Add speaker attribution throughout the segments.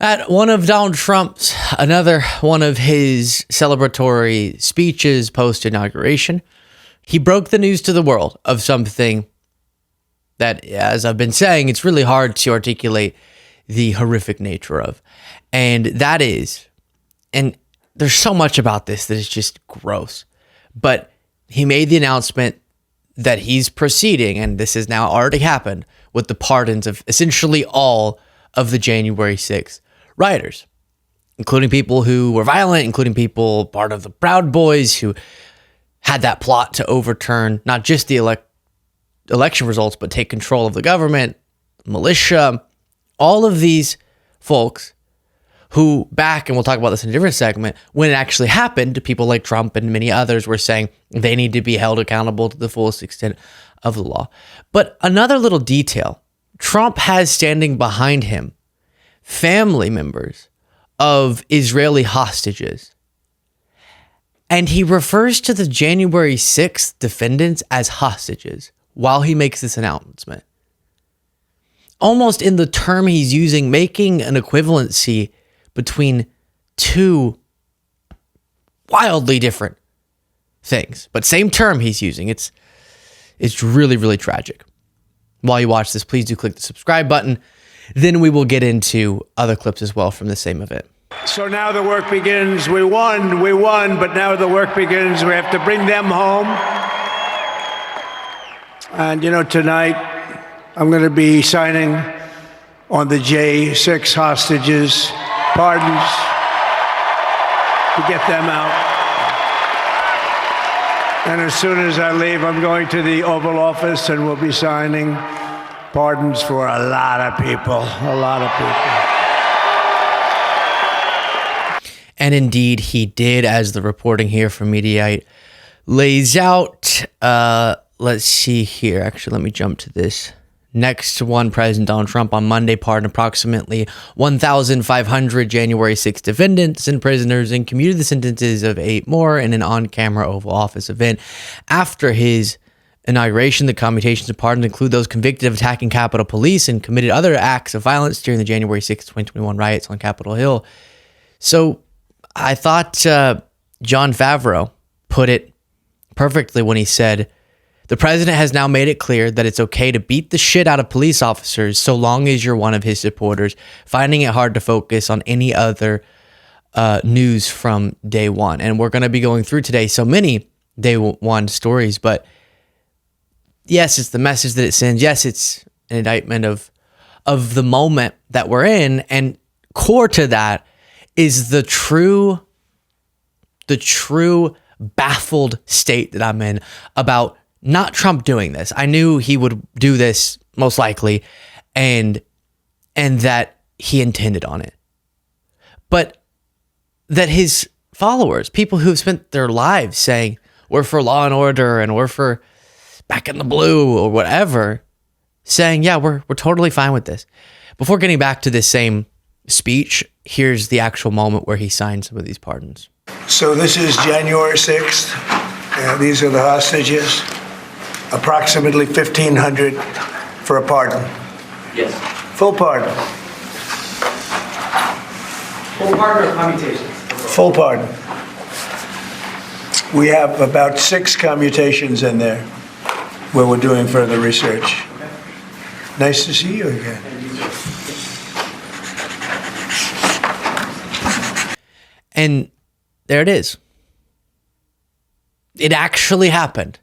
Speaker 1: At one of Donald Trump's, another one of his celebratory speeches post-inauguration, he broke the news to the world of something that, as I've been saying, it's really hard to articulate the horrific nature of. And that is, and there's so much about this that is just gross, but he made the announcement that he's proceeding, and this has now already happened, with the pardons of essentially all of the January 6th rioters, including people who were violent, including people part of the Proud Boys who had that plot to overturn not just the election results, but take control of the government, militia, all of these folks who back, and we'll talk about this in a different segment, when it actually happened, people like Trump and many others were saying they need to be held accountable to the fullest extent of the law. But another little detail, Trump has standing behind him family members of Israeli hostages. And he refers to the January 6th defendants as hostages while he makes this announcement. Almost in the term he's using, making an equivalency between two wildly different things, but same term he's using. It's really, really tragic. While you watch this, please do click the subscribe button. Then we will get into other clips as well from the same event.
Speaker 2: So now the work begins. We won, but now the work begins. We have to bring them home. And, tonight I'm going to be signing on the J6 hostages, pardons, to get them out. And as soon as I leave, I'm going to the Oval Office and we'll be signing pardons for a lot of people,
Speaker 1: And indeed, he did, as the reporting here from Mediaite lays out. Let's see here. Actually, let me jump to this. Next one, President Donald Trump on Monday pardoned approximately 1,500 January 6 defendants and prisoners and commuted the sentences of 8 more in an on-camera Oval Office event. After his inauguration, the commutations of pardons include those convicted of attacking Capitol Police and committed other acts of violence during the January 6, 2021 riots on Capitol Hill. So I thought Jon Favreau put it perfectly when he said, the president has now made it clear that it's okay to beat the shit out of police officers so long as you're one of his supporters, finding it hard to focus on any other news from day one. And we're going to be going through today so many day one stories, but yes, it's the message that it sends. Yes, it's an indictment of the moment that we're in. And core to that is the true baffled state that I'm in about not Trump doing this. I knew he would do this most likely, and that he intended on it. But that his followers, people who've spent their lives saying, we're for law and order and we're for back in the blue or whatever, saying, yeah, we're totally fine with this. Before getting back to this same speech, here's the actual moment where he signed some of these pardons.
Speaker 2: So this is January 6th. These are the hostages. Approximately 1,500 for a pardon.
Speaker 3: Yes.
Speaker 2: Full pardon.
Speaker 3: Full pardon or commutations?
Speaker 2: Full pardon. We have about 6 commutations in there where we're doing further research. Okay. Nice to see you again.
Speaker 1: And there it is. It actually happened.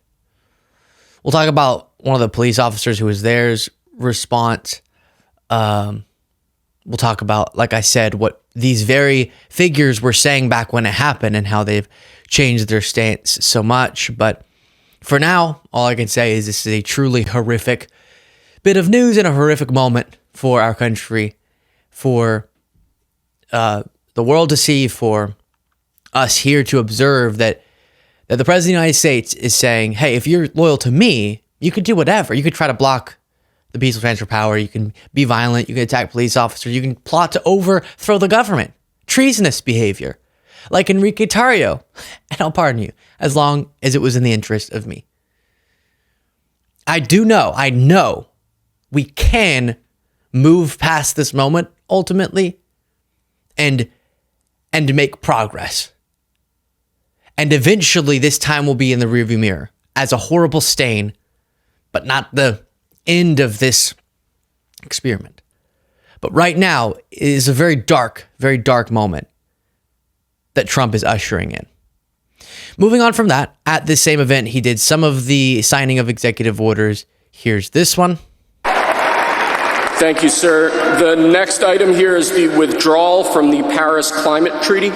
Speaker 1: We'll talk about one of the police officers who was there's response. We'll talk about, like I said, what these very figures were saying back when it happened and how they've changed their stance so much. But for now, all I can say is this is a truly horrific bit of news and a horrific moment for our country, for the world to see, for us here to observe that the President of the United States is saying, hey, if you're loyal to me, you can do whatever. You could try to block the peaceful transfer of power. You can be violent. You can attack police officers. You can plot to overthrow the government. Treasonous behavior. Like Enrique Tarrio. And I'll pardon you, as long as it was in the interest of me. I know we can move past this moment ultimately, and make progress. And eventually this time will be in the rearview mirror as a horrible stain, but not the end of this experiment. But right now is a very dark moment that Trump is ushering in. Moving on from that, at this same event, he did some of the signing of executive orders. Here's this one.
Speaker 4: Thank you, sir. The next item here is the withdrawal from the Paris Climate Treaty.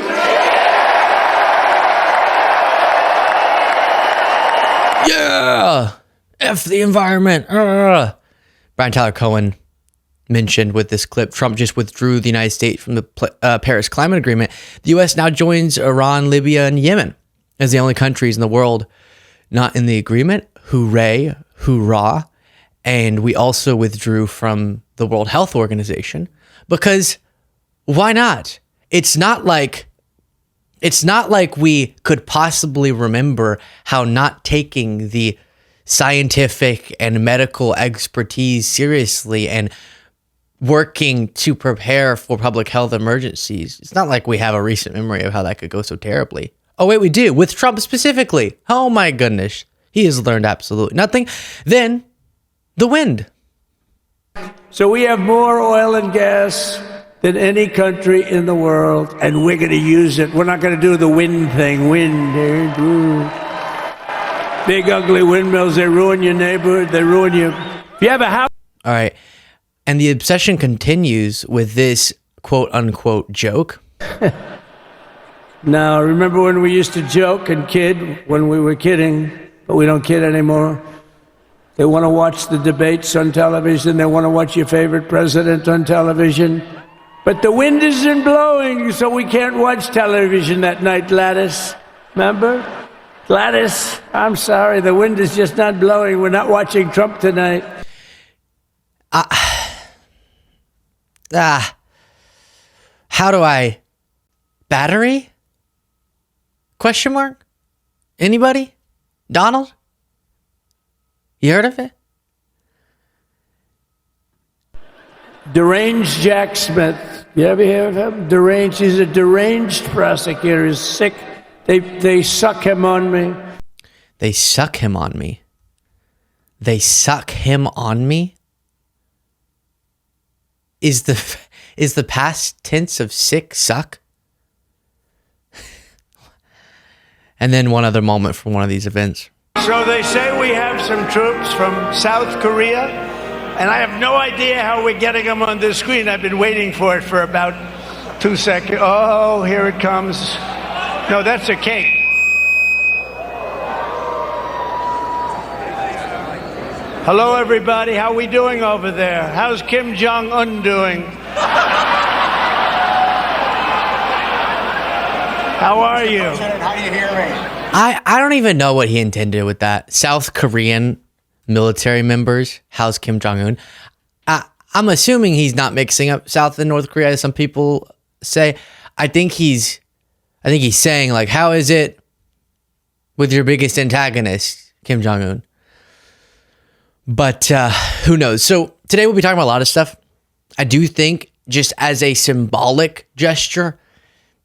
Speaker 1: Yeah! F the environment. Brian Tyler Cohen mentioned with this clip, Trump just withdrew the United States from the Paris Climate Agreement. The U.S. now joins Iran, Libya, and Yemen as the only countries in the world not in the agreement. Hooray, hoorah. And we also withdrew from the World Health Organization because why not? It's not like we could possibly remember how not taking the scientific and medical expertise seriously and working to prepare for public health emergencies. It's not like we have a recent memory of how that could go so terribly. Oh, wait, we do. With Trump specifically. Oh, my goodness. He has learned absolutely nothing. Then the wind.
Speaker 2: So we have more oil and gas than any country in the world, and we're going to use it. We're not going to do the wind thing. Wind. Big, ugly windmills, they ruin your neighborhood. They ruin you. If you have a house.
Speaker 1: All right. And the obsession continues with this quote unquote joke.
Speaker 2: Now, remember when we used to joke and kid when we were kidding, but we don't kid anymore? They want to watch the debates on television. They want to watch your favorite president on television. But the wind isn't blowing, so we can't watch television that night, Gladys. Remember? Gladys, I'm sorry, the wind is just not blowing. We're not watching Trump tonight.
Speaker 1: How do I? Battery? Question mark? Anybody? Donald? You heard of it?
Speaker 2: Deranged Jack Smith. You ever hear of him? Deranged. He's a deranged prosecutor. He's sick. They suck him on me.
Speaker 1: They suck him on me. They suck him on me? Is the past tense of sick suck? And then one other moment from one of these events.
Speaker 2: So they say we have some troops from South Korea, and I have no idea how we're getting them on this screen. I've been waiting for it for about 2 seconds. Oh, here it comes. No, that's a cake. Hello, everybody. How we doing over there? How's Kim Jong-un doing? How are you?
Speaker 5: How do you hear me?
Speaker 1: I don't even know what he intended with that. South Korean military members. How's Kim Jong-un? I'm assuming he's not mixing up South and North Korea, as some people say. I think he's saying, like, how is it with your biggest antagonist, Kim Jong-un? But who knows? So today we'll be talking about a lot of stuff. I do think just as a symbolic gesture,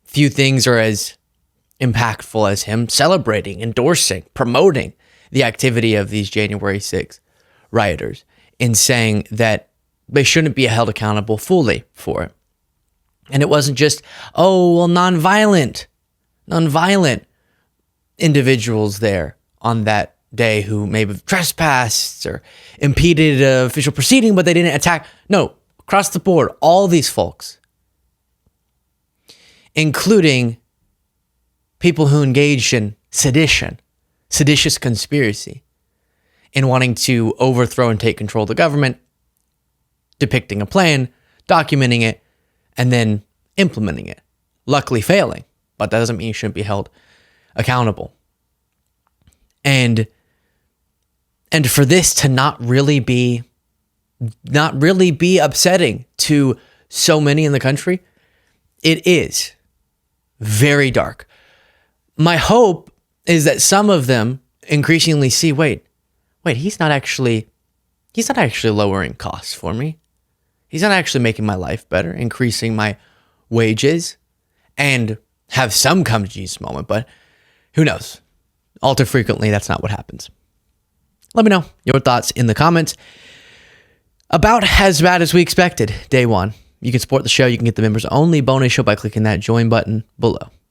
Speaker 1: few things are as impactful as him celebrating, endorsing, promoting the activity of these January 6th rioters in saying that they shouldn't be held accountable fully for it. And it wasn't just, oh, well, nonviolent individuals there on that day who may have trespassed or impeded an official proceeding, but they didn't attack. No, across the board, all these folks, including people who engaged in seditious conspiracy, in wanting to overthrow and take control of the government, depicting a plan, documenting it, and then implementing it. Luckily failing, but that doesn't mean you shouldn't be held accountable. And for this to not really be upsetting to so many in the country, it is very dark. My hope is that some of them increasingly see, wait, he's not actually lowering costs for me. He's not actually making my life better, increasing my wages and have some come to Jesus moment, but who knows? All too frequently, that's not what happens. Let me know your thoughts in the comments. About as bad as we expected, day one. You can support the show. You can get the members only bonus show by clicking that join button below.